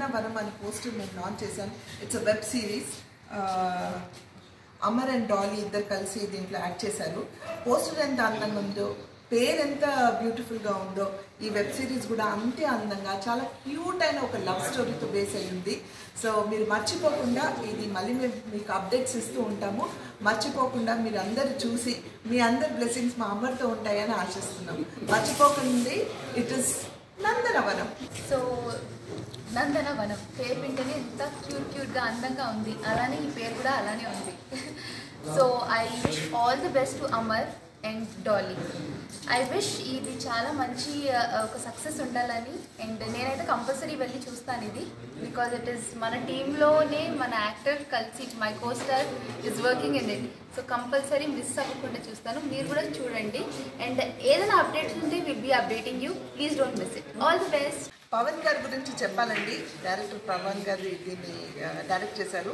నందనవనం అని పోస్టర్ మేము లాంచ్ చేశాను. It's a web series. Amar and Dolly ఇద్దరు కలిసి దీంట్లో యాక్ట్ చేశారు. పోస్టర్ ఎంత అందంగా ఉందో, పేరు ఎంత బ్యూటిఫుల్గా ఉందో, ఈ వెబ్ సిరీస్ కూడా అంతే అందంగా చాలా క్యూట్ అయిన ఒక లవ్ స్టోరీతో బేస్ అయ్యింది. సో మీరు మర్చిపోకుండా, ఇది మళ్ళీ మేము మీకు అప్డేట్స్ ఇస్తూ ఉంటాము, మర్చిపోకుండా మీరు అందరు చూసి మీ అందరి బ్లెస్సింగ్స్ మా అమ్మతో ఉంటాయని ఆశిస్తున్నాం. మర్చిపోకండి, ఇట్ ఇస్ నందనవనం. సో నందనవనం పేరు వింటేనే ఎంత క్యూట్గా అందంగా ఉంది, అలానే ఈ పేరు కూడా అలానే ఉంది. So I wish all the best to Amar and Dolly. I wish ఇది చాలా మంచి ఒక సక్సెస్ ఉండాలని. అండ్ నేనైతే కంపల్సరీ వెళ్ళి చూస్తాను ఇది, బికాజ్ ఇట్ ఈస్ మన టీంలోనే మన యాక్టర్ కలిసి my costar is working in it. So compulsory miss అవ్వకుండా చూస్తాను, మీరు కూడా చూడండి. అండ్ ఏదైనా అప్డేట్స్ ఉంటే will be updating you, please don't miss it. All the best. Pavan గారి గురించి చెప్పాలండి. డైరెక్టర్ పవన్ గారు దీన్ని డైరెక్ట్ చేశారు.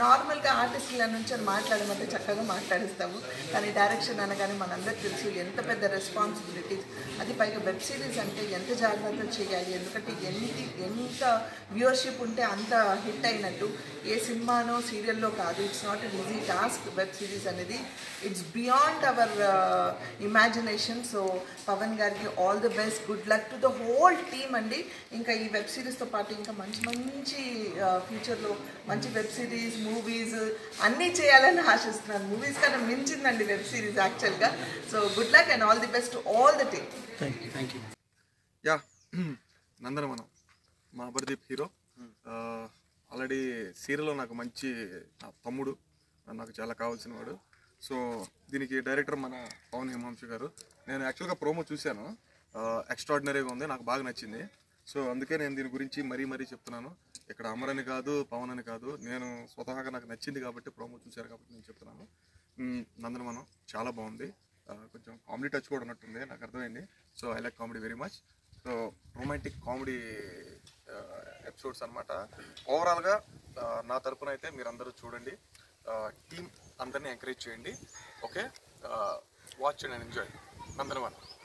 నార్మల్గా ఆర్టిస్టుల నుంచి మాట్లాడమంటే చక్కగా మాట్లాడిస్తాము, కానీ డైరెక్షన్ అనగానే మనందరికీ తెలుసు ఎంత పెద్ద రెస్పాన్సిబిలిటీస్. అది పైగా వెబ్ సిరీస్ అంటే ఎంత జాగ్రత్తలు చేయాలి, ఎందుకంటే ఎంత వ్యూవర్షిప్ ఉంటే అంత హిట్ అయినట్టు. ఏ సినిమానో సీరియల్లో కాదు, it's not an easy task web series అనేది. It's beyond our imagination. So Pavan గారికి all the best, good luck to the whole team అండి. ఇంకా ఈ వెబ్ సిరీస్తో పాటు ఇంకా మంచి ఫ్యూచర్లో మంచి వెబ్ సిరీస్, మూవీస్ అన్నీ చేయాలని ఆశిస్తున్నాను. మూవీస్ కన్నా మించిందండి వెబ్ సిరీస్ యాక్చువల్గా. So good luck and all the best to all the team. Thank you. Yeah, Nandanavanam మా అమర్దీప్ హీరో. ఆల్రెడీ సీరియల్లో నాకు మంచి తమ్ముడు, నాకు చాలా కావాల్సిన వాడు. సో దీనికి డైరెక్టర్ మన పవన్ హిమాంశు గారు. నేను యాక్చువల్గా ప్రోమో చూశాను, ఎక్స్ట్రాడినరీగా ఉంది, నాకు బాగా నచ్చింది. సో అందుకే నేను దీని గురించి మరీ చెప్తున్నాను. ఇక్కడ అమర్ అని కాదు, పవన్ అని కాదు, నేను స్వతహాగా నాకు నచ్చింది కాబట్టి, ప్రోమో చూశారు కాబట్టి నేను చెప్తున్నాను. నందనవనం చాలా బాగుంది, కొంచెం కామెడీ టచ్ కూడా ఉన్నట్టుంది, నాకు అర్థమైంది. So I like comedy very much. So romantic comedy episodes అనమాట. ఓవరాల్గా నా తరపున అయితే మీరందరూ చూడండి, టీమ్ అందరినీ ఎంకరేజ్ చేయండి. Okay, watch and enjoy Nandanavanam.